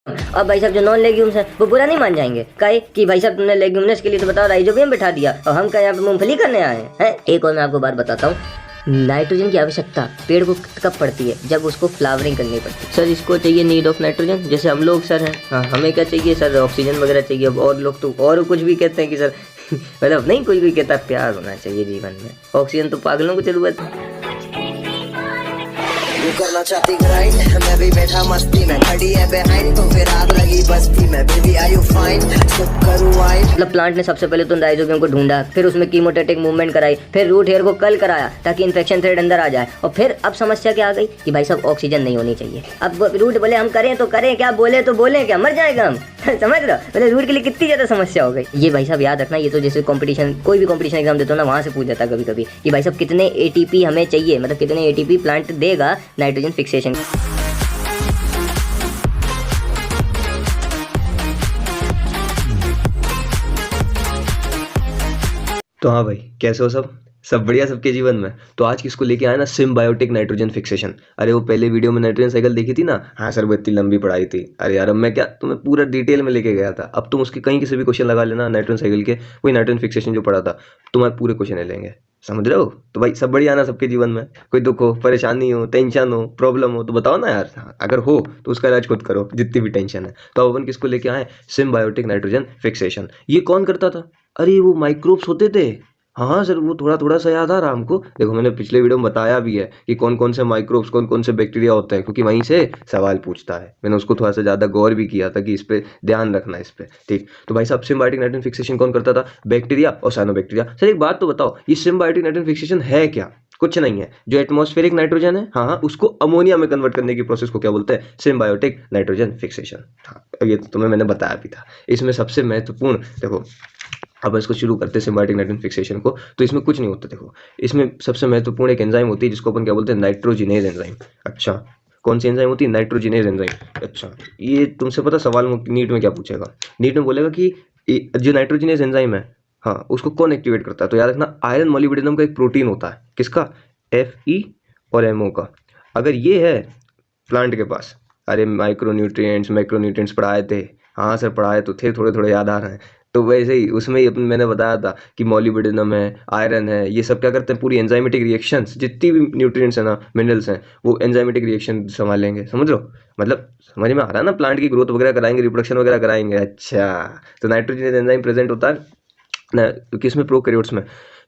अब भाई साहब जो नॉन लेग्यूम्स है वो बुरा नहीं मान जाएंगे काहे कि भाई साहब तुमने लेग्यूमिनस के लिए तो बताओ राइजोबियम बिठा दिया और हम क्या यहाँ पे मूंगफली करने आए हैं। एक और मैं आपको बात बताता हूँ, नाइट्रोजन की आवश्यकता पेड़ को कब पड़ती है, जब उसको फ्लावरिंग करनी पड़ती है। सर इसको चाहिए नीड ऑफ नाइट्रोजन, जैसे हम लोग सर हैं, हाँ हमें क्या चाहिए सर, ऑक्सीजन वगैरह चाहिए। अब और लोग तो और कुछ भी कहते हैं कि सर मतलब नहीं, कोई कहता है प्यार होना चाहिए जीवन में, ऑक्सीजन तो पागलों को जरूरत है। करना चाहती ग्राइंड, मैं भी बैठा मस्ती में, खड़ी है बिहाइंड तो फिर आग लगी बस्ती में, बेबी आर यू फाइन, सब करूं वाइन। मतलब प्लांट ने सबसे पहले तो राइजोबियम को ढूंढा, फिर उसमें कीमोटैटिक मूवमेंट कराई, फिर रूट हेयर को कल कराया ताकि इन्फेक्शन थ्रेड अंदर आ जाए, और फिर अब समस्या क्या आ गई कि भाई साहब ऑक्सीजन नहीं होनी चाहिए। अब रूट बोले हम करें तो करें क्या, बोले तो बोले क्या, मर जाएगा हम समझ रहे हो, मतलब रूट के लिए कितनी ज्यादा समस्या हो गई। ये भाई साहब याद रखना, ये तो जैसे कंपटीशन, कोई भी कंपटीशन एग्जाम देते हो ना, वहां से पूछ जाता है कभी कभी कि भाई साहब कितने एटीपी हमें चाहिए, मतलब कितने एटीपी प्लांट देगा नाइट्रोजन फिक्सेशन। तो हाँ भाई, कैसे हो सब बढ़िया सबके जीवन में। तो आज किसको लेके आया ना, सिम्बायोटिक नाइट्रोजन फिक्सेशन। अरे वो पहले वीडियो में नाइट्रोजन साइकिल देखी थी ना, हाँ सर वो इतनी लंबी पढ़ाई थी। अरे यार अब मैं क्या तुम्हें पूरा डिटेल में लेके गया था, अब तुम उसके कहीं किसी भी क्वेश्चन लगा लेना नाइट्रोजन साइकिल के, वही नाइट्रोजन फिक्सेशन जो पढ़ा था तुम्हारे पूरे क्वेश्चन लेंगे, समझ रहे हो। तो भाई सब बढ़िया ना सबके जीवन में, कोई दुख हो, परेशानी हो, टेंशन हो, प्रॉब्लम हो तो बताओ ना यार, अगर हो तो उसका इलाज खुद करो जितनी भी टेंशन है। तो अपन किसको लेके आए, सिम्बायोटिक नाइट्रोजन फिक्सेशन। ये कौन करता था, अरे वो माइक्रोब्स होते थे। हाँ सर वो थोड़ा थोड़ा सा याद आ रहा हमको, देखो मैंने पिछले वीडियो में बताया भी है कि कौन कौन से माइक्रोब्स, कौन कौन से बैक्टीरिया होते हैं, क्योंकि वहीं से सवाल पूछता है। मैंने उसको थोड़ा सा ज़्यादा गौर भी किया था कि इस पे ध्यान रखना इस पे, ठीक। तो भाई साहब सिम्बायोटिक नाइट्रोजन फिक्सेशन कौन करता था, बैक्टीरिया और साइनोबैक्टीरिया। सर एक बात तो बताओ, ये सिम्बायोटिक नाइट्रोजन फिक्सेशन है क्या, कुछ नहीं है। जो एटमॉस्फेरिक नाइट्रोजन है, हाँ उसको अमोनिया में कन्वर्ट करने की प्रोसेस को क्या बोलते हैं, सिम्बायोटिक नाइट्रोजन फिक्सेशन। हाँ ये तो तुम्हें मैंने बताया भी था। इसमें सबसे महत्वपूर्ण देखो, अब इसको शुरू करते हैं सिम्बायोटिक नाइट्रोजन फिक्सेशन को। तो इसमें कुछ नहीं होता, देखो इसमें सबसे महत्वपूर्ण एक एंजाइम होती है जिसको अपन क्या बोलते हैं, नाइट्रोजिनेज एंजाइम। अच्छा कौन सी एंजाइम होती है, नाइट्रोजिनेज एंजाइम। अच्छा ये तुमसे पता सवाल नीट में क्या पूछेगा, नीट में बोलेगा कि जो नाइट्रोजिनेज एंजाइम है, हाँ उसको कौन एक्टिवेट करता है। तो याद रखना आयरन मोलिब्डेनम का एक प्रोटीन होता है, किसका, Fe और MO का। अगर ये है प्लांट के पास, अरे माइक्रोन्यूट्रिएंट्स पढ़ाए थे, हाँ सर पढ़ाए तो थे, थोड़े थोड़े याद आ रहे हैं। तो वैसे ही उसमें ही मैंने बताया था कि मोलिब्डेनम है, आयरन है, ये सब क्या करते हैं, पूरी एंजाइमेटिक रिएक्शंस, जितनी भी न्यूट्रिएंट्स है ना, मिनरल्स हैं, वो एंजाइमेटिक रिएक्शन संभालेंगे, समझ लो। मतलब समझ में आ रहा है ना, प्लांट की ग्रोथ वगैरह कराएंगे, रिप्रोडक्शन वगैरह कराएंगे। अच्छा तो नाइट्रोजन एंजाइम प्रेजेंट होता है ना किसमें, प्रोकैरियोट्स में,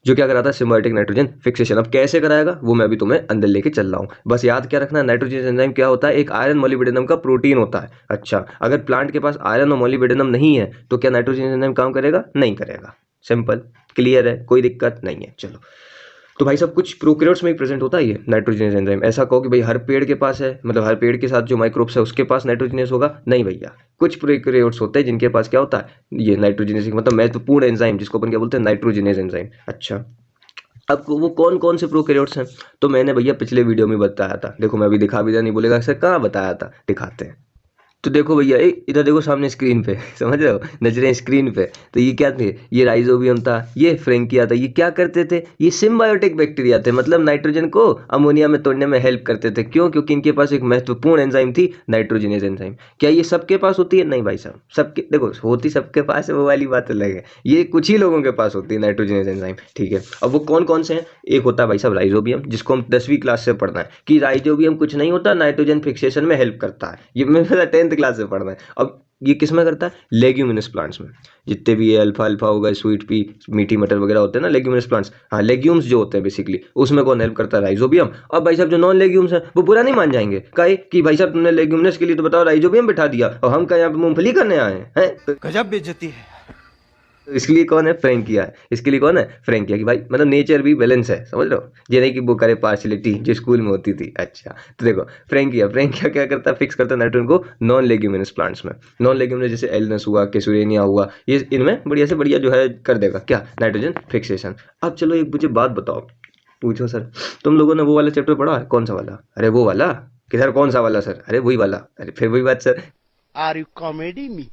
जो क्या कराता है, सिम्बायोटिक नाइट्रोजन फिक्सेशन। अब कैसे कराएगा वो मैं अभी तुम्हें अंदर लेके चल रहा हूँ, बस याद क्या रखना, नाइट्रोजन एंजाइम क्या होता है, एक आयरन मोलिब्डेनम का प्रोटीन होता है। अच्छा अगर प्लांट के पास आयरन और मोलिब्डेनम नहीं है तो क्या नाइट्रोजन एंजाइम काम करेगा, नहीं करेगा। सिंपल क्लियर है, कोई दिक्कत नहीं है। चलो तो भाई साहब कुछ प्रोकैरियोट्स में ही प्रेजेंट होता है ये नाइट्रोजनस एंजाइम। ऐसा कहो कि भाई हर पेड़ के पास है, मतलब हर पेड़ के साथ जो माइक्रोब्स है उसके पास नाइट्रोजनस होगा, नहीं भैया। कुछ प्रोकैरियोट्स होते हैं जिनके पास क्या होता है, ये नाइट्रोजनस मतलब महत्वपूर्ण एंजाइम जिसको अपन क्या बोलते हैं, नाइट्रोजनस एंजाइम। अच्छा अब वो कौन कौन से प्रोकैरियोट्स हैं, तो मैंने भैया पिछले वीडियो में बताया था। देखो मैं अभी दिखा भी नहीं, बोलेगा सर कहाँ बताया था, दिखाते हैं। तो देखो भैया इधर देखो सामने स्क्रीन पे समझ रहे हो, नजरें स्क्रीन पे। तो ये क्या थे, ये राइजोबियम था, ये फ्रेंकिया था। ये क्या करते थे, ये सिम्बायोटिक बैक्टीरिया थे, मतलब नाइट्रोजन को अमोनिया में तोड़ने में हेल्प करते थे। क्यों, क्योंकि इनके पास एक महत्वपूर्ण एंजाइम थी, नाइट्रोजनेज एंजाइम। क्या ये सबके पास होती है, नहीं भाई साहब, सबके देखो होती सबके पास है वो वाली बात अलग है, ये कुछ ही लोगों के पास होती है नाइट्रोजनेज एंजाइम, ठीक है। अब वो कौन कौन से हैं, एक होता है भाई साहब राइजोबियम, जिसको हम 10वीं क्लास से पढ़ना है कि राइजोबियम कुछ नहीं होता, नाइट्रोजन फिक्सेशन में हेल्प करता है। ये मैं 10th क्लास से पढ़ना है। अब ये किस में करता है, लेग्यूमिनस प्लांट्स में, जितने भी ये अल्फा अल्फा होगा, स्वीट पी, मीठी मटर वगैरह होते हैं ना, लेग्यूमिनस प्लांट्स, हाँ लेग्यूम्स जो होते हैं बेसिकली, उसमें कौन हेल्प करता है, राइजोबियम। अब भाई साहब जो नॉन लेग्यूम्स है वो बुरा नहीं मान जाएंगे काहे कि भाई साहब तुमने लेग्यूमिनस के लिए तो बताओ राइजोबियम बिठा दिया और हम क्या यहाँ पे मूंगफली करने आए हैं। गजब बेइज्जती है। तो इसके लिए कौन है, फ्रेंकिया है। इसके लिए कौन है, फ्रेंकिया, कि भाई मतलब नेचर भी बैलेंस है, समझ लो, ये नहीं कि वो करे पार्शियलिटी जो स्कूल में होती थी। अच्छा तो देखो फ्रेंकिया क्या करता है, फिक्स करता है नाइट्रोजन को नॉन लेग्यूमिनस प्लांट्स में। नॉन लेग्यूमिनस जैसे एलनस हुआ, केसुरेनिया हुआ, ये इनमें बढ़िया से बढ़िया जो है कर देगा क्या, नाइट्रोजन फिक्सेशन। अब चलो एक मुझे बात बताओ, पूछो सर तुम लोगों ने वो वाला चैप्टर पढ़ा है, कौन सा वाला, अरे वो वाला कि सर कौन सा वाला सर, अरे वही वाला, अरे फिर वही बात sir, are you comedy me?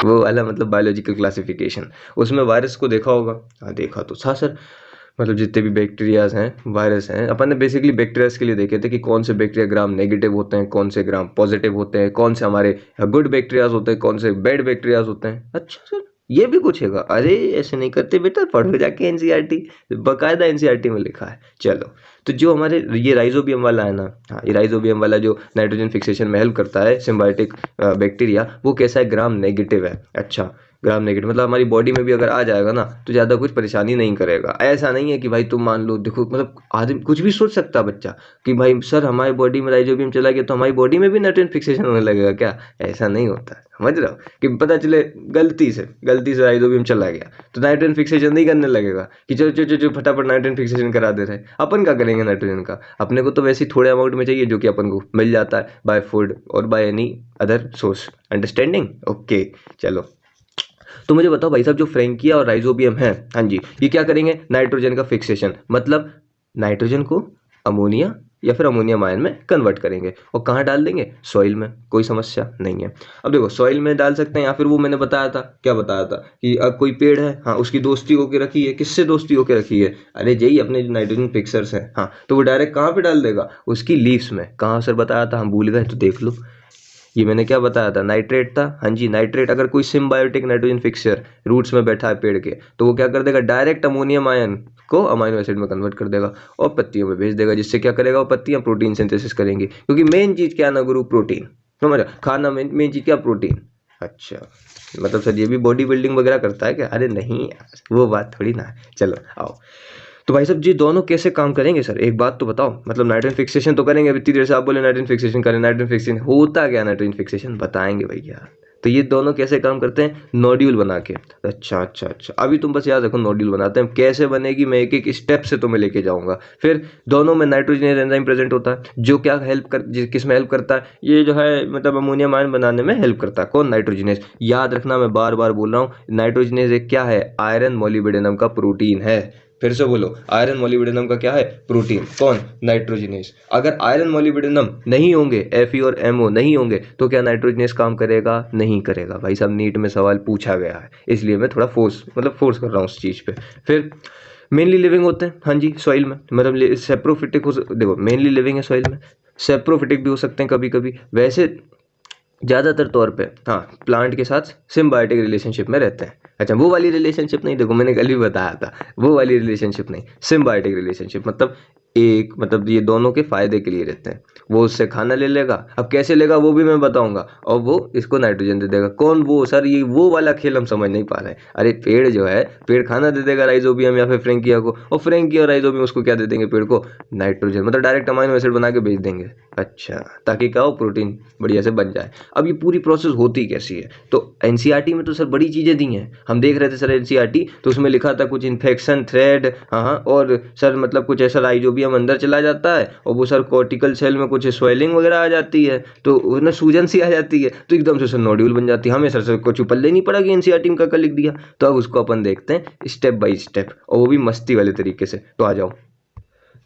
वो वाला मतलब बायोलॉजिकल क्लासिफिकेशन। उसमें वायरस को देखा होगा, हाँ देखा तो था सर। मतलब जितने भी बैक्टीरियाज हैं, वायरस हैं, अपन ने बेसिकली बैक्टीरियाज के लिए देखे थे कि कौन से बैक्टीरिया ग्राम नेगेटिव होते हैं, कौन से ग्राम पॉजिटिव होते हैं, कौन से हमारे गुड बैक्टीरियाज होते हैं, कौन से बैड बैक्टीरियाज होते हैं। अच्छा सर, ये भी कुछ है? अरे ऐसे नहीं करते बेटा, पढ़ो जाके एनसीईआरटी, बकायदा एनसीईआरटी में लिखा है। चलो, तो जो हमारे ये राइजोबियम वाला है ना, हाँ, ये राइजोबियम वाला जो नाइट्रोजन फिक्सेशन में हेल्प करता है, सिम्बायोटिक बैक्टीरिया, वो कैसा है? ग्राम नेगेटिव है। अच्छा, ग्राम नेगेटिव मतलब हमारी बॉडी में भी अगर आ जाएगा ना तो ज़्यादा कुछ परेशानी नहीं करेगा। ऐसा नहीं है कि भाई तुम मान लो, देखो मतलब आदमी कुछ भी सोच सकता है बच्चा कि भाई सर हमारी बॉडी में राइजोबियम चला गया तो हमारी बॉडी में भी नाइट्रोजन फिक्सेशन होने लगेगा क्या? ऐसा नहीं होता है, समझ रहे हो? कि पता चले गलती से राइजोबियम चला गया तो नाइट्रोजन फिक्सेशन नहीं करने लगेगा कि चलो फटाफट नाइट्रोजन फिक्सेशन करा दे रहे। अपन क्या करेंगे नाइट्रोजन का? अपने को तो वैसे ही थोड़े अमाउंट में चाहिए जो कि अपन को मिल जाता है बाय फूड और by any other source. Understanding? Okay, चलो तो मुझे बताओ भाई साहब, जो फ्रैंकिया और राइजोबियम है, हाँ जी, ये क्या करेंगे? नाइट्रोजन का फिक्सेशन, मतलब नाइट्रोजन को अमोनिया या फिर अमोनियम आयन में कन्वर्ट करेंगे। और कहाँ डाल देंगे? सॉइल में, कोई समस्या नहीं है। अब देखो, सॉइल में डाल सकते हैं या फिर वो मैंने बताया था, क्या बताया था कि अब कोई पेड़ है, हाँ, उसकी दोस्ती होके रखी है। किससे दोस्ती होके रखी है? अरे यही अपने जो नाइट्रोजन फिक्सर्स हैं, हाँ, तो वो डायरेक्ट कहाँ पे डाल देगा? उसकी लीव्स में। कहाँ सर बताया था? हम भूल गए तो देख लो, ये मैंने क्या बताया था? नाइट्रेट था। हाँ जी, नाइट्रेट। अगर कोई सिम्बायोटिक नाइट्रोजन फिक्सर रूट्स में बैठा है पेड़ के, तो वो क्या कर देगा? डायरेक्ट अमोनियम आयन को अमाइनो एसिड में कन्वर्ट कर देगा और पत्तियों में भेज देगा, जिससे क्या करेगा? वो पत्तियां प्रोटीन सिंथेसिस करेंगी, क्योंकि मेन चीज क्या ना गुरु? प्रोटीन। समझ? खाना मेन चीज क्या? प्रोटीन। अच्छा, मतलब सर ये भी बॉडी बिल्डिंग वगैरह करता है क्या? अरे नहीं यार, वो बात थोड़ी ना है। चलो आओ, तो भाई साहब जी दोनों कैसे काम करेंगे सर? एक बात तो बताओ, मतलब नाइट्रोजन फिक्सेशन तो करेंगे, अभी इतनी देर से आप बोले नाइट्रोजन फिक्सेशन करें। नाइट्रोजन फिक्सेशन होता क्या? नाइट्रोजन फिक्सेशन बताएंगे भैया। तो ये दोनों कैसे काम करते हैं? नोड्यूल बना के। अच्छा, अभी तुम बस याद रखो, नोड्यूल बनाते हैं। कैसे बनेगी मैं एक एक स्टेप से तुम्हें लेके जाऊंगा। फिर दोनों में नाइट्रोजनेज एंजाइम प्रेजेंट होता है, जो क्या किस में हेल्प करता है? ये जो है मतलब अमोनियम आयन बनाने में हेल्प करता है। कौन? नाइट्रोजनेज। याद रखना, मैं बार बार बोल रहा हूँ, नाइट्रोजनेज एक क्या है? आयरन मोलिब्डेनम का प्रोटीन है। फिर से बोलो, आयरन मोलिब्डेनम का क्या है? प्रोटीन। कौन? नाइट्रोजनेज। अगर आयरन मोलिब्डेनम नहीं होंगे, Fe और MO नहीं होंगे, तो क्या नाइट्रोजनेज काम करेगा? नहीं करेगा। भाई साहब नीट में सवाल पूछा गया है, इसलिए मैं थोड़ा फोर्स कर रहा हूँ उस चीज़ पे। फिर मेनली लिविंग होते हैं, हाँ जी, सॉइल में। मतलब सेप्रोफिटिक देखो, मेनली लिविंग है सॉइल में, सेप्रोफिटिक भी हो सकते हैं कभी कभी। वैसे ज़्यादातर तौर पे हाँ प्लांट के साथ सिम्बायोटिक रिलेशनशिप में रहते हैं। अच्छा, वो वाली रिलेशनशिप नहीं, देखो मैंने कल भी बताया था, वो वाली रिलेशनशिप नहीं, सिम्बायोटिक रिलेशनशिप। मतलब ये दोनों के फायदे के लिए रहते हैं। वो उससे खाना ले लेगा, अब कैसे लेगा वो भी मैं बताऊंगा, और वो इसको नाइट्रोजन दे देगा। कौन? वो सर, ये वो वाला खेल हम समझ नहीं पा रहे। अरे पेड़ जो है, पेड़ खाना दे देगा राइजोबियम या फिर फ्रैंकिया को, और फ्रैंकिया और राइजोबियम उसको क्या दे देंगे? पेड़ को नाइट्रोजन, मतलब डायरेक्ट अमाइनो एसिड बना के भेज देंगे। अच्छा, ताकि क्या हो? प्रोटीन बढ़िया से बन जाए। अब ये पूरी प्रोसेस होती कैसी है? तो एनसीईआरटी में तो सर बड़ी चीज़ें दी हैं। हम देख रहे थे सर एनसीईआरटी, तो उसमें लिखा था कुछ इन्फेक्शन थ्रेड, हाँ, और सर मतलब कुछ ऐसा राइजोबियम अंदर चला जाता है और वो सर कॉर्टिकल सेल में कुछ स्वेलिंग वगैरह आ जाती है, तो उसमें सूजन सी आ जाती है, तो एकदम से सर नोड्यूल बन जाती है। हमें सर कुछ पल्ले नहीं पड़ा कि एनसीईआरटी में क्या लिख दिया। तो अब उसको अपन देखते हैं स्टेप बाय स्टेप, और वो भी मस्ती वाले तरीके से। तो आ जाओ,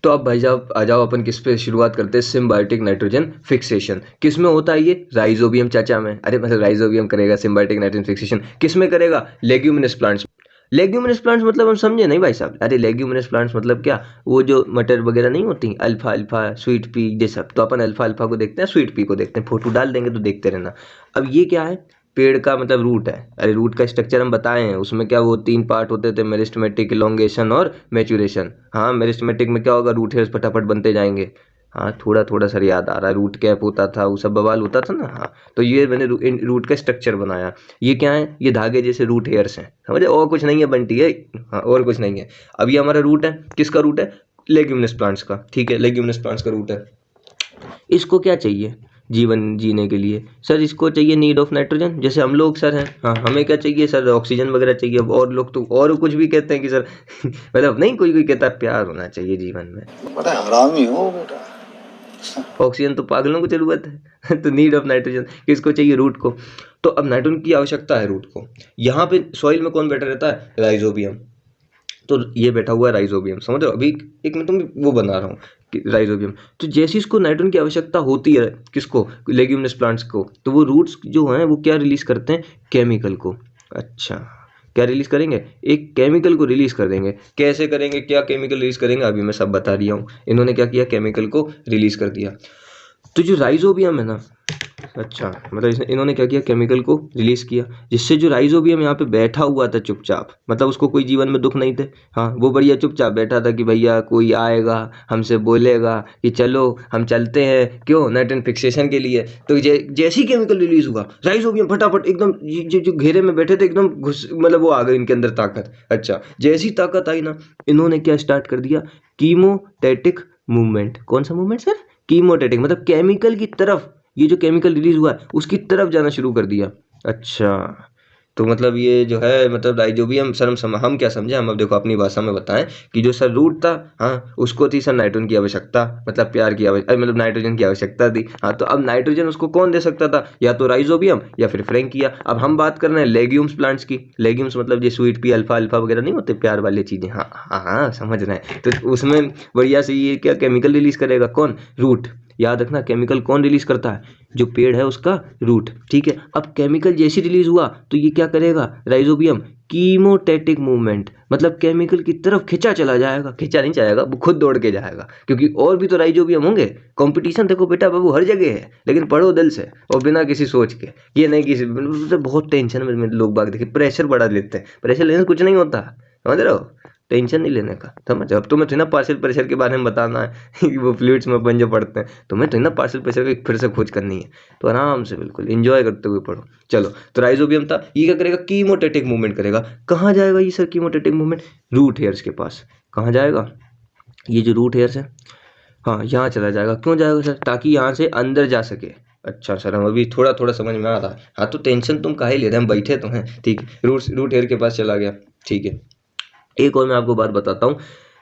तो अब भाई साहब आ जाओ, अपन किस पे शुरुआत करते हैं? Symbiotic nitrogen fixation. किस में होता है ये? राइजोबियम चाचा में। अरे मतलब राइजोबियम करेगा सिम्बायोटिक नाइट्रोजन फिक्सेशन, किस में करेगा? Leguminous plants. लेग्यूमिनस प्लांट्स मतलब हम समझे नहीं भाई साहब? अरे लेग्यूमिनस प्लांट्स मतलब क्या? वो जो मटर वगैरह नहीं होती, अल्फा स्वीट पी, ये सब। तो अपन अल्फा को देखते हैं, स्वीट पी को देखते हैं। फोटो डाल देंगे तो देखते रहना। अब ये क्या है? पेड़ का मतलब रूट है। अरे रूट का स्ट्रक्चर हम बताए हैं, उसमें क्या वो 3 पार्ट होते थे, मेरिस्टेमेटिक, इलोंगेशन और मैच्योरेशन। हाँ, मेरिस्टेमेटिक में क्या होगा? रूट हेयर्स फटाफट बनते जाएंगे। हाँ, थोड़ा सर याद आ रहा है, रूट कैप होता था, वो सब बवाल होता था ना। हाँ, तो ये मैंने रूट का स्ट्रक्चर बनाया। ये क्या है? ये धागे जैसे रूट हेयर्स हैं, समझे? और कुछ नहीं है बंटी है, हाँ, और कुछ नहीं है। अब ये हमारा रूट है, किसका रूट है? लेग्यूमिनस प्लांट्स का। ठीक है, लेग्यूमिनस प्लांट्स का रूट है। इसको क्या चाहिए जीवन जीने के लिए? सर इसको चाहिए नीड ऑफ नाइट्रोजन, जैसे हम लोग सर हैं। हाँ, हमें क्या चाहिए सर? ऑक्सीजन वगैरह चाहिए। और लोग तो और कुछ भी कहते हैं कि सर मतलब नहीं, कोई कहता है प्यार होना चाहिए जीवन में। बड़ा हरामी हो बेटा। ऑक्सीजन तो पागलों को जरूरत है तो नीड ऑफ नाइट्रोजन किसको चाहिए? रूट को। तो अब नाइट्रोजन की आवश्यकता है रूट को। यहाँ पे सॉइल में कौन बैठा रहता है? राइजोबियम। तो ये बैठा हुआ है राइजोबियम, समझ रहे हो? अभी एक मैं तुम्हें वो बना रहा हूँ राइजोबियम। तो जैसे इसको नाइट्रोजन की आवश्यकता होती है, किसको? लेग्यूमिनस प्लांट्स को, तो वो रूट्स जो हैं वो क्या रिलीज करते हैं? केमिकल को। अच्छा, क्या रिलीज करेंगे, एक केमिकल को रिलीज कर देंगे। कैसे करेंगे, क्या केमिकल रिलीज करेंगे, अभी मैं सब बता रही हूँ। इन्होंने क्या किया, केमिकल को रिलीज कर दिया। तो जो राइजोबियम है ना, अच्छा मतलब इन्होंने क्या किया, केमिकल को रिलीज किया, जिससे जो राइजोबियम यहाँ पे बैठा हुआ था चुपचाप, मतलब उसको कोई जीवन में दुख नहीं थे, हाँ वो बढ़िया चुपचाप बैठा था कि भैया कोई आएगा हमसे बोलेगा कि चलो हम चलते हैं, क्यों, नाइट्रोजन फिक्सेशन के लिए। तो जैसे ही केमिकल रिलीज हुआ, राइजोबियम फटाफट एकदम जो घेरे में बैठे थे एकदम घुस, मतलब वो आ गई इनके अंदर ताकत। अच्छा जैसी ताकत आई ना, इन्होंने क्या स्टार्ट कर दिया, कीमोटैटिक मूवमेंट। कौन सा मूवमेंट सर, कीमोटैटिक, मतलब केमिकल की तरफ, ये जो केमिकल रिलीज हुआ है उसकी तरफ जाना शुरू कर दिया। अच्छा तो मतलब ये जो है, मतलब राइजोबियम सर हम क्या समझे, हम अब देखो अपनी भाषा में बताएं कि जो सर रूट था, हाँ उसको थी सर नाइट्रोजन की आवश्यकता, मतलब प्यार की आवश्यकता, मतलब नाइट्रोजन की आवश्यकता थी। हाँ तो अब नाइट्रोजन उसको कौन दे सकता था, या तो राइजोबियम या फिर फ्रैंकिया। अब हम बात कर रहे हैं लेग्यूम्स प्लांट्स की। लेग्यूम्स मतलब ये स्वीट पी, अल्फा अल्फा वगैरह नहीं होते, प्यार वाली चीजें। हाँ हाँ हाँ समझ रहे हैं। तो उसमें बढ़िया से ये क्या केमिकल रिलीज करेगा, कौन, रूट। याद रखना केमिकल कौन रिलीज करता है, जो पेड़ है उसका रूट, ठीक है। अब केमिकल जैसे रिलीज हुआ तो ये क्या करेगा, राइजोबियम, कीमोटैटिक मूवमेंट, मतलब केमिकल की तरफ खिंचा चला जाएगा, खिंचा नहीं जाएगा, वो खुद दौड़ के जाएगा, क्योंकि और भी तो राइजोबियम होंगे। कंपटीशन देखो बेटा बाबू हर जगह है, लेकिन पढ़ो दिल से और बिना किसी सोच के, ये नहीं किसी बहुत टेंशन में लोग बाग देखे, प्रेशर बढ़ा लेते हैं। प्रेशर लेने से कुछ नहीं होता, समझ रहे हो, टेंशन नहीं लेने का, समझ। अब तुम्हें तो ना पार्शियल प्रेशर के बारे में बताना है कि वो फ्लूइड्स में अपन जो पढ़ते हैं, तुम्हें तो ना पार्शियल प्रेशर की फिर से खोज करनी है, तो आराम से बिल्कुल एंजॉय करते हुए पढ़ो। चलो तो राइजोबियम था, ये क्या करेगा, कीमोटैटिक मूवमेंट करेगा। कहाँ जाएगा ये सर कीमोटैटिक मूवमेंट, रूट हेयर्स के पास। कहाँ जाएगा, ये जो रूट हेयर्स है, हाँ यहाँ चला जाएगा। क्यों जाएगा सर, ताकि यहाँ से अंदर जा सके। अच्छा सर हम अभी थोड़ा थोड़ा समझ में आ रहा है। हाँ तो टेंशन तुम काहे ले रहे, हम बैठे तो हैं, ठीक है। रूट हेयर के पास चला गया, ठीक है। एक और मैं आपको बात बताता हूँ,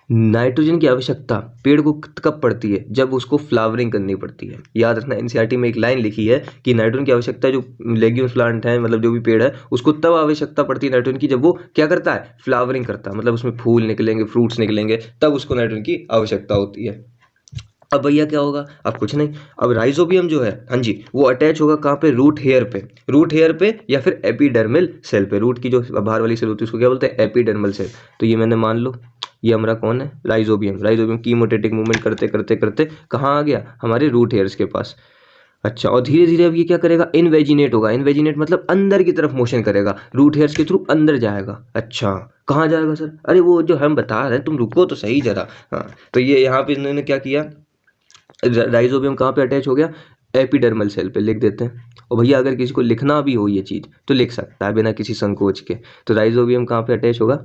नाइट्रोजन की आवश्यकता पेड़ को कब पड़ती है, जब उसको फ्लावरिंग करनी पड़ती है। याद रखना एनसीईआरटी में एक लाइन लिखी है कि नाइट्रोजन की आवश्यकता जो लेग्यूम्स प्लांट है, मतलब जो भी पेड़ है, उसको तब आवश्यकता पड़ती है नाइट्रोजन की जब वो क्या करता है, फ्लावरिंग करता है, मतलब उसमें फूल निकलेंगे, फ्रूट्स निकलेंगे, तब उसको नाइट्रोजन की आवश्यकता होती है। अब भैया क्या होगा, अब कुछ नहीं, अब राइजोबियम जो है, हाँ जी, वो अटैच होगा कहाँ पे, रूट हेयर पे, रूट हेयर पे या फिर एपिडर्मल सेल पे। रूट की जो बाहर वाली सेल होती है उसको क्या बोलते हैं, एपिडर्मल सेल। तो ये मैंने मान लो ये हमारा कौन है, राइजोबियम। राइजोबियम कीमोटैटिक मूवमेंट करते करते करते कहाँ आ गया, हमारे रूट हेयर्स के पास। अच्छा और धीरे धीरे अब ये क्या करेगा, इनवेजिनेट होगा। इनवेजिनेट मतलब अंदर की तरफ मोशन करेगा, रूट हेयर्स के थ्रू अंदर जाएगा। अच्छा कहाँ जाएगा सर, अरे वो जो हम बता रहे हैं, तुम रुको तो सही जरा। हाँ तो ये यहाँ पे इन्होंने क्या किया, राइजोबियम कहाँ पे अटैच हो गया, एपिडर्मल सेल पे। लिख देते हैं, और भैया अगर किसी को लिखना भी हो ये चीज़ तो लिख सकता है बिना किसी संकोच के। तो राइजोबियम कहाँ पे अटैच होगा,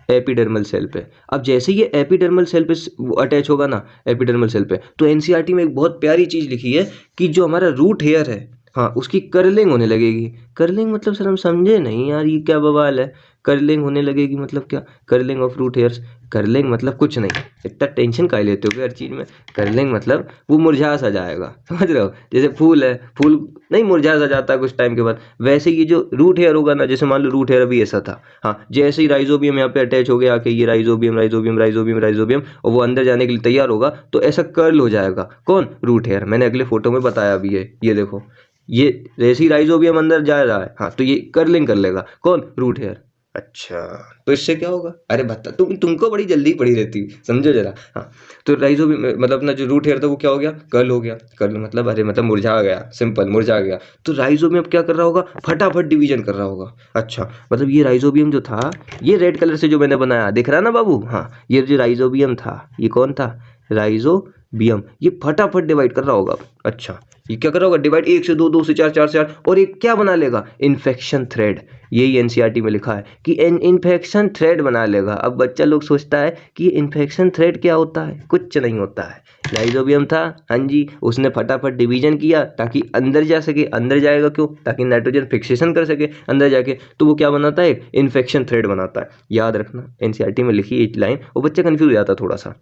एपिडर्मल सेल पे। अब जैसे ये एपिडर्मल सेल पे अटैच होगा ना, एपिडर्मल सेल पे, तो एनसीईआरटी में एक बहुत प्यारी चीज़ लिखी है कि जो हमारा रूट हेयर है, हाँ उसकी कर्लिंग होने लगेगी। कर्लिंग मतलब सर हम समझे नहीं यार, ये क्या बवाल है, कर्लिंग होने लगेगी मतलब क्या, curling of root hairs. Curling मतलब कुछ नहीं, इतना टेंशन काहे लेते हो हर चीज़ में। कर्लिंग मतलब वो मुरझा सा जाएगा, समझ रहे हो, जैसे फूल है, फूल नहीं मुरझा सा जाता है कुछ टाइम के बाद, वैसे ये जो रूट हेयर होगा ना, जैसे मान लो रूट हेयर अभी ऐसा था, हाँ जैसे ही राइजोबियम यहाँ पे अटैच हो गया आके, ये राइजोबियम राइजोबियम राइजोबियम राइजोबियम, और वो अंदर जाने के लिए तैयार होगा, तो ऐसा कर्ल हो जाएगा, कौन, रूट हेयर। मैंने अगले फोटो में बताया भी है, ये देखो, ये जैसे ही राइजोबियम अंदर जा रहा है, हाँ तो ये कर्लिंग कर लेगा, कौन, रूट हेयर। अच्छा तो इससे क्या होगा, अरे बता, तुमको बड़ी जल्दी पड़ी रहती, समझो जरा। हाँ तो राइजोबियम मतलब अपना जो रूट हेयर था वो क्या हो गया, कर्ल हो गया। कर्ल मतलब अरे मतलब मुरझा गया, सिंपल मुरझा गया। तो राइजोबियम क्या कर रहा होगा, फटाफट डिवीजन कर रहा होगा। अच्छा मतलब ये राइजोबियम जो था, ये रेड कलर से जो मैंने बनाया दिख रहा है ना बाबू, हाँ ये जो राइजोबियम था, ये कौन था, राइजोबियम, ये फटाफट डिवाइड कर रहा होगा। अच्छा ये क्या कर रहा होगा, डिवाइड 1 से 2, 2 से 4, 4 से 8, और एक क्या बना लेगा, इन्फेक्शन थ्रेड। यही एनसीईआरटी में लिखा है कि इन्फेक्शन थ्रेड बना लेगा। अब बच्चा लोग सोचता है कि इन्फेक्शन थ्रेड क्या होता है, कुछ नहीं होता है। राइजोबियम था, हाँ जी, उसने फटाफट डिवीजन किया ताकि अंदर जा सके। अंदर जाएगा क्यों, ताकि नाइट्रोजन फिक्सेशन कर सके अंदर जाके। तो वो क्या बनाता है, इन्फेक्शन थ्रेड बनाता है। याद रखना एनसीईआरटी में लिखी एक लाइन, वो बच्चा कंफ्यूज हो जाता है थोड़ा सा,